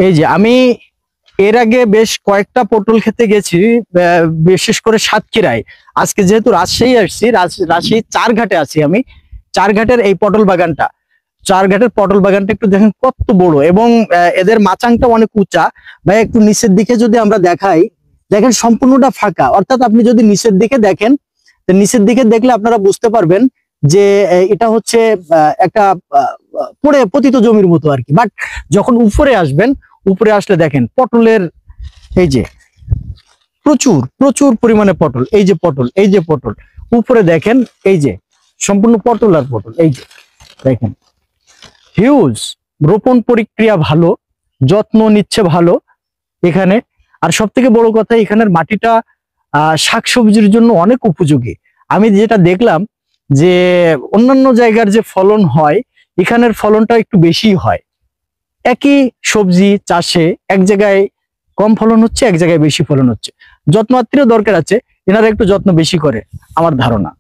এই যে আমি এর আগে বেশ কয়েকটা পটল খেতে গেছি, বিশেষ করে সাতক্ষীরায়। আজকে যেহেতু রাজশাহী আসছি, রাজশাহী চারঘাটে আছি আমি। চারঘাটের এই পটল বাগানটা, চারঘাটের পটল বাগানটা একটু দেখেন কত বড়, এবং এদের মাচাংটা অনেক উঁচা। ভাই একটু নিচের দিকে যদি আমরা দেখাই, দেখেন সম্পূর্ণটা ফাঁকা। অর্থাৎ আপনি যদি নিচের দিকে দেখেন, তো নিচের দিকে দেখলে আপনারা বুঝতে পারবেন যে এটা হচ্ছে একটা পড়ে পতিত জমির মতো আর কি। বাট যখন উপরে আসবেন, উপরে আসলে দেখেন পটলের এই যে প্রচুর প্রচুর পরিমাণে পটল। এই যে পটল, এই যে পটল উপরে দেখেন, এই যে সম্পূর্ণ পটল আর পটল। এই যে দেখেন হিউজ। রোপণ প্রক্রিয়া ভালো, যত্ন নিচ্ছে ভালো এখানে। আর সব থেকে বড় কথা, এখানের মাটিটা শাকসবজির জন্য অনেক উপযোগী। আমি যেটা দেখলাম যে অন্যান্য জায়গার যে ফলন হয়, এখানের ফলনটা একটু বেশি হয়। একই সবজি চাষে এক জায়গায় কম ফলন হচ্ছে, এক জায়গায় বেশি ফলন হচ্ছে। যত্ন আত্মীয় দরকার আছে, এনারা একটু যত্ন বেশি করে আমার ধারণা।